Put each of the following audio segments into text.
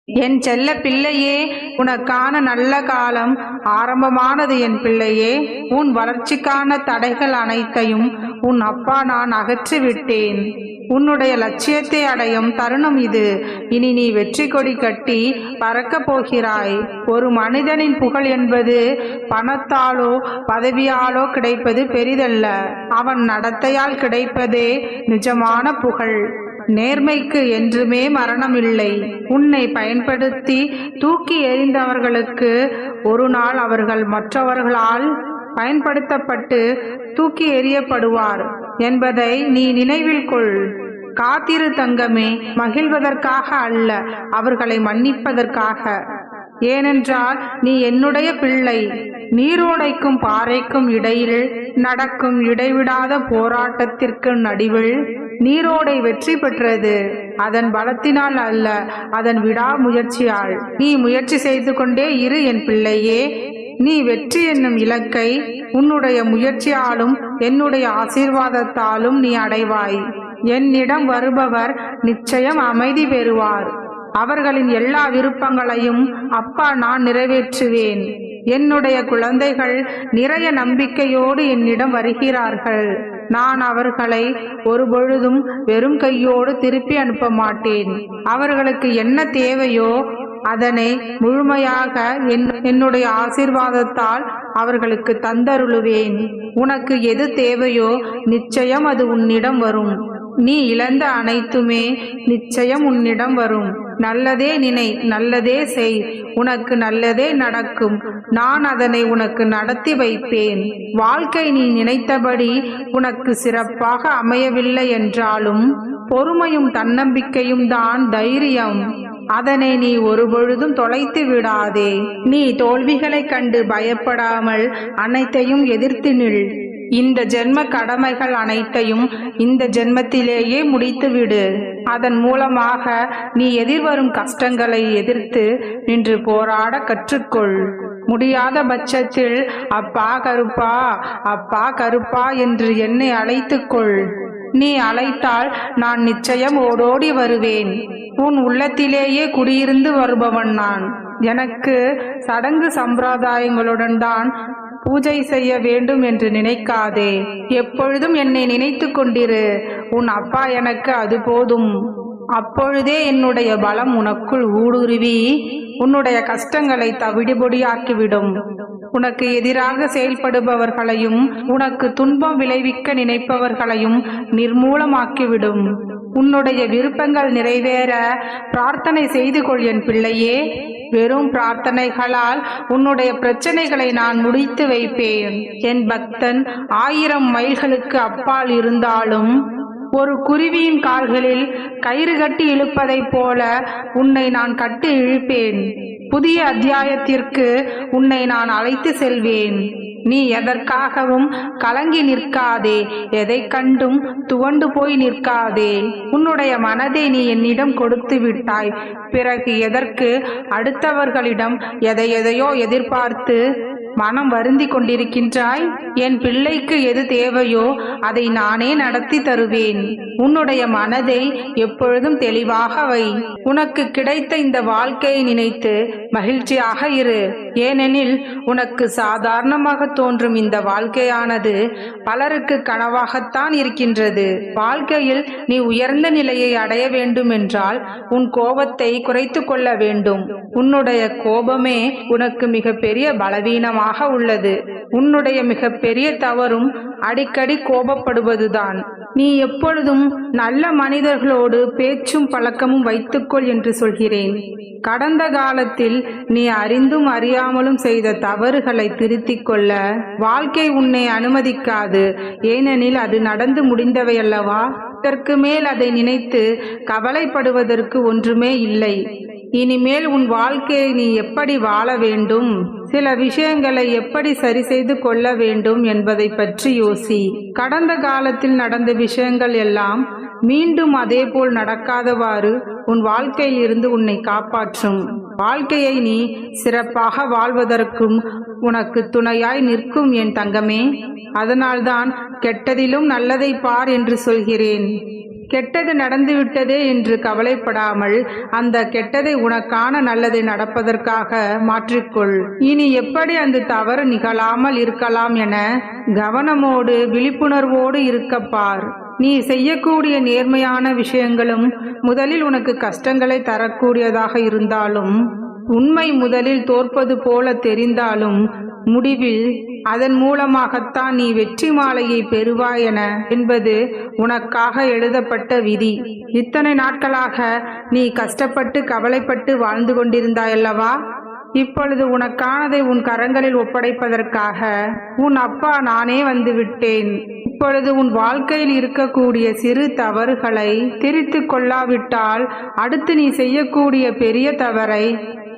என் செல்ல பிள்ளையே, உனக்கான நல்ல காலம் ஆரம்பமானது. என் பிள்ளையே, உன் வளர்ச்சிக்கான தடைகள் அனைத்தையும் உன் அப்பா நான் அகற்றிவிட்டேன். உன்னுடைய லட்சியத்தை அடையும் தருணம் இது. இனி நீ வெற்றி கொடி கட்டி பறக்கப் போகிறாய். ஒரு மனிதனின் புகழ் என்பது பணத்தாலோ பதவியாலோ கிடைப்பது பெரிதல்ல, அவன் நடத்தையால் கிடைப்பதே நிஜமான புகழ். நேர்மைக்கு என்றுமே மரணம் இல்லை. உன்னை பயன்படுத்தி தூக்கி எறிந்தவர்களுக்கு ஒரு நாள் அவர்கள் மற்றவர்களால் பயன்படுத்தப்பட்டு தூக்கி எறியப்படுவார் என்பதை நீ நினைவில் கொள். காத்திரு தங்கமே, மகிழ்வதற்காக அல்ல, அவர்களை மன்னிப்பதற்காக. ஏனென்றால் நீ என்னுடைய பிள்ளை. நீரோடைக்கும் பாறைக்கும் இடையில் நடக்கும் இடைவிடாத போராட்டத்திற்கு நடுவில் நீரோடை வெற்றி பெற்றது. அதன் பலத்தினால் அல்ல, அதன் விடாமுயற்சியால். நீ முயற்சி செய்து கொண்டே இரு என் பிள்ளையே. நீ வெற்றி என்னும் இலக்கை உன்னுடைய முயற்சியாலும் என்னுடைய ஆசீர்வாதத்தாலும் நீ அடைவாய். என்னிடம் வருபவர் நிச்சயம் அமைதி பெறுவார். அவர்களின் எல்லா விருப்பங்களையும் அப்பா நான் நிறைவேற்றுவேன். என்னுடைய குழந்தைகள் நிறைய நம்பிக்கையோடு என்னிடம் வருகிறார்கள். நான் அவர்களை ஒருபொழுதும் வெறும் கையோடு திருப்பி அனுப்ப மாட்டேன். அவர்களுக்கு என்ன தேவையோ அதனை முழுமையாக என்னுடைய ஆசீர்வாதத்தால் அவர்களுக்கு தந்தருளுவேன். உனக்கு எது தேவையோ நிச்சயம் அது உன்னிடம் வரும். நீ இழந்த அனைத்துமே நிச்சயம் உன்னிடம் வரும். நல்லதே நினை, நல்லதே செய், உனக்கு நல்லதே நடக்கும். நான் அதனை உனக்கு நடத்தி வைப்பேன். வாழ்க்கை நீ நினைத்தபடி உனக்கு சிறப்பாக அமையவில்லை என்றாலும் பொறுமையும் தன்னம்பிக்கையும் தான் தைரியம். அதனை நீ ஒருபொழுதும் தொலைத்து விடாதே. நீ தோல்விகளை கண்டு பயப்படாமல் அனைத்தையும் எதிர்த்து நில். இந்த ஜென்ம கடமைகள் அனைத்தையும் இந்த ஜென்மத்திலேயே முடித்துவிடு. அதன் மூலமாக நீ எதிர்வரும் கஷ்டங்களை எதிர்த்து நின்று போராட கற்றுக்கொள். முடியாத பட்சத்தில் அப்பா கருப்பா, அப்பா கருப்பா என்று என்னை அழைத்துக்கொள். நீ அழைத்தால் நான் நிச்சயம் ஓடோடி வருவேன். உன் உள்ளத்திலேயே குடியிருந்து வருபவன் நான். எனக்கு சடங்கு சம்பிரதாயங்களுடன் தான் பூஜை செய்ய வேண்டும் என்று நினைக்காதே. எப்பொழுதும் என்னை நினைத்து கொண்டிரு. உன் அப்பா எனக்கு அது போதும். அப்பொழுதே என்னுடைய பலம் உனக்குள் ஊடுருவி உன்னுடைய கஷ்டங்களை தவிடுபொடியாக்கிவிடும். உனக்கு எதிராக செயல்படுபவர்களையும் உனக்கு துன்பம் விளைவிக்க நினைப்பவர்களையும் நிர்மூலமாக்கிவிடும். உன்னுடைய விருப்பங்கள் நிறைவேற பிரார்த்தனை செய்து கொள் என் பிள்ளையே. வெறும் பிரார்த்தனைகளால் உன்னுடைய பிரச்சனைகளை நான் முடித்து வைப்பேன். என் பக்தன் 1000 மைல்களுக்கு அப்பால் இருந்தாலும் ஒரு குருவியின் கால்களில் கயிறு கட்டி இழுப்பதைப் போல உன்னை நான் கட்டி இழுப்பேன். புதிய அத்தியாயத்திற்கு உன்னை நான் அழைத்து செல்வேன். நீ எதற்காகவும் கலங்கி நிற்காதே. எதை கண்டும் துவண்டு போய் நிற்காதே. உன்னுடைய மனதை நீ என்னிடம் கொடுத்து விட்டாய். பிறகு எதற்கு அடுத்தவர்களிடம் எதையோ எதிர்பார்த்து மனம் வருந்தி கொண்டிருக்கின்றாய்? என் பிள்ளைக்கு எது தேவையோ அதை நானே நடத்தி தருவேன். உன்னுடைய மனதை எப்பொழுதும் தெளிவாக வை. உனக்கு கிடைத்த இந்த வாழ்க்கையை நினைத்து மகிழ்ச்சியாக இரு. ஏனெனில் உனக்கு சாதாரணமாக தோன்றும் இந்த வாழ்க்கையானது பலருக்கு கனவாகத்தான் இருக்கின்றது. வாழ்க்கையில் நீ உயர்ந்த நிலையை அடைய வேண்டும் என்றால் உன் கோபத்தை குறைத்து கொள்ள வேண்டும். உன்னுடைய கோபமே உனக்கு மிகப்பெரிய பலவீனமாக உள்ளது. உன்னுடைய மிகப்பெரிய தவறும் அடிக்கடி கோபப்படுவதுதான். நீ எப்பொழுதும் நல்ல மனிதர்களோடு பேச்சும் பழக்கமும் வைத்துக்கொள் என்று சொல்கிறேன். கடந்த காலத்தில் நீ அறிந்தும் அறியாமலும் செய்த தவறுகளை திருத்திக் கொள்ள வாழ்க்கை உன்னை அனுமதிக்காது. ஏனெனில் அது நடந்து முடிந்தவை அல்லவா? இதற்கு மேல் அதை நினைத்து கவலைப்படுவதற்கு ஒன்றுமே இல்லை. இனிமேல் உன் வாழ்க்கையை நீ எப்படி வாழ வேண்டும், சில விஷயங்களை எப்படி சரி செய்து கொள்ள வேண்டும் என்பதை பற்றி யோசி. கடந்த காலத்தில் நடந்த விஷயங்கள் எல்லாம் மீண்டும் அதே போல் நடக்காதவாறு உன் வாழ்க்கையில் இருந்து உன்னை காப்பாற்றும். வாழ்க்கையை நீ சிறப்பாக வாழ்வதற்கும் உனக்கு துணையாய் நிற்கும் என் தங்கமே. அதனால்தான் கெட்டதிலும் நல்லதை பார் என்று சொல்கிறேன். கெட்டது நடந்துவிட்டதே என்று கவலைப்படாமல் அந்த கெட்டதை உனக்கான நல்லதை நடப்பதற்காக மாற்றிக்கொள். இனி எப்படி அந்த தவறு நிகழாமல் இருக்கலாம் என கவனமோடு விழிப்புணர்வோடு இருக்கப்பார். நீ செய்யக்கூடிய நேர்மையான விஷயங்களும் முதலில் உனக்கு கஷ்டங்களை தரக்கூடியதாக இருந்தாலும், உண்மை முதலில் தோற்பது போல தெரிந்தாலும் முடிவில் அதன் மூலமாகத்தான் நீ வெற்றி மாலையை பெறுவாய் என்பது உனக்காக எழுதப்பட்ட விதி. இத்தனை நாட்களாக நீ கஷ்டப்பட்டு கவலைப்பட்டு வாழ்ந்து கொண்டிருந்தாயல்லவா? இப்பொழுது உனக்கானதை உன் கரங்களில் ஒப்படைப்பதற்காக உன் அப்பா நானே வந்து விட்டேன். இப்பொழுது உன் வாழ்க்கையில் இருக்கக்கூடிய சிறு தவறுகளை திரித்து கொள்ளாவிட்டால் அடுத்து நீ செய்யக்கூடிய பெரிய தவறை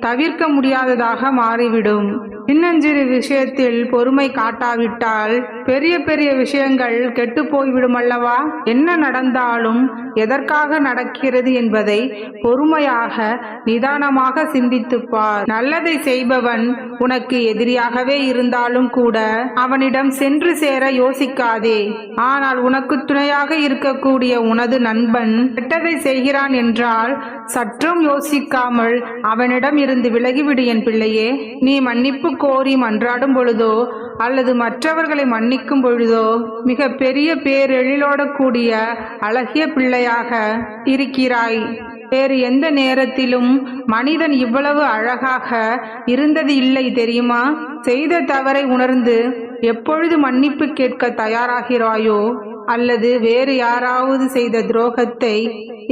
தவிர்க்க முடியாததாக மாறிவிடும். சின்னஞ்சிறு விஷயத்தில் பொறுமை காட்டாவிட்டால் பெரிய பெரிய விஷயங்கள் கெட்டு போய்விடும் அல்லவா? என்ன நடந்தாலும் எதற்காக நடக்கிறது என்பதை பொறுமையாக நிதானமாக சிந்தித்துப்பார். நல்லதை செய்பவன் உனக்கு எதிரியாகவே இருந்தாலும் கூட அவனிடம் சென்று சேர யோசிக்காதே. ஆனால் உனக்கு துணையாக இருக்கக்கூடிய உனது நண்பன் கெட்டதை செய்கிறான் என்றால் சற்றும் யோசிக்காமல் அவனிடம் இருந்து விலகிவிடு என் பிள்ளையே. நீ மன்னிப்பு கோரி மன்றாடும் பொழுதோ அல்லது மற்றவர்களை மன்னிக்கும் பொழுதோ மிக பெரிய பேரெழிலோட கூடிய அழகிய பிள்ளையாக இருக்கிறாய். வேறு எந்த நேரத்திலும் மனிதன் இவ்வளவு அழகாக இருந்தது இல்லை தெரியுமா? செய்த தவறை உணர்ந்து எப்பொழுது மன்னிப்பு கேட்க தயாராகிறாயோ அல்லது வேறு யாராவது செய்த துரோகத்தை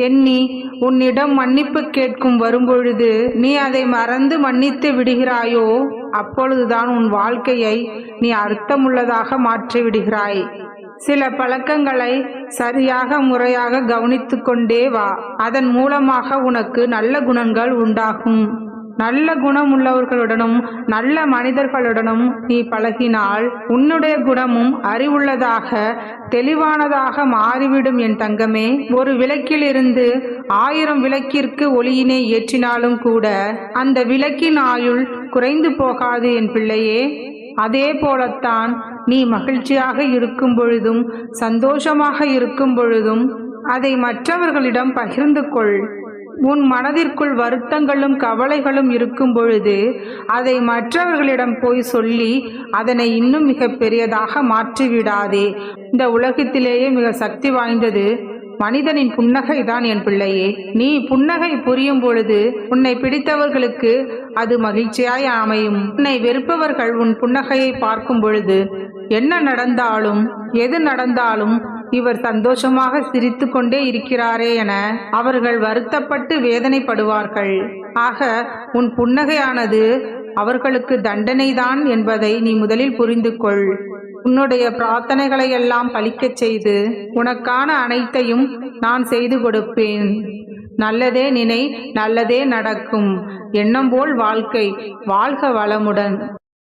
எண்ணி உன்னிடம் மன்னிப்பு கேட்கும் வரும்பொழுது நீ அதை மறந்து மன்னித்து விடுகிறாயோ அப்பொழுதுதான் உன் வாழ்க்கையை நீ அர்த்தமுள்ளதாக மாற்றி விடுகிறாய். சில பழக்கங்களை சரியாக முறையாக கவனித்து கொண்டே வா. அதன் மூலமாக உனக்கு நல்ல குணங்கள் உண்டாகும். நல்ல குணம் உள்ளவர்களுடனும் நல்ல மனிதர்களுடனும் நீ பழகினால் உன்னுடைய குணமும் அறிவுள்ளதாக தெளிவானதாக மாறிவிடும் என் தங்கமே. ஒரு விளக்கிலிருந்து 1000 விளக்கிற்கு ஒளியினை ஏற்றினாலும் கூட அந்த விளக்கின் ஆயுள் குறைந்து போகாது என் பிள்ளையே. அதே போலத்தான் நீ மகிழ்ச்சியாக இருக்கும் பொழுதும் சந்தோஷமாக இருக்கும் பொழுதும் அதை மற்றவர்களிடம் பகிர்ந்து கொள். உன் மனதிற்குள் வருத்தங்களும் கவலைகளும் இருக்கும் பொழுது அதை மற்றவர்களிடம் போய் சொல்லி அதனை இன்னும் மிக பெரியதாக மாற்றிவிடாதே. இந்த உலகத்திலேயே மிக சக்தி வாய்ந்தது மனிதனின் புன்னகை தான் என் பிள்ளையே. நீ புன்னகை புரியும் பொழுது உன்னை பிடித்தவர்களுக்கு அது மகிழ்ச்சியாய் அமையும். உன்னை வெறுப்பவர்கள் உன் புன்னகையை பார்க்கும் பொழுது என்ன நடந்தாலும் எது நடந்தாலும் இவர் சந்தோஷமாக சிரித்து கொண்டே இருக்கிறாரே என அவர்கள் வருத்தப்பட்டு வேதனைப்படுவார்கள். ஆக உன் புன்னகையானது அவர்களுக்கு தண்டனைதான் என்பதை நீ முதலில் புரிந்து கொள். உன்னுடைய பிரார்த்தனைகளை எல்லாம் பலிக்கச் செய்து உனக்கான அனைத்தையும் நான் செய்து கொடுப்பேன். நல்லதே நினை, நல்லதே நடக்கும். எண்ணம் போல் வாழ்க்கை. வாழ்க வளமுடன்.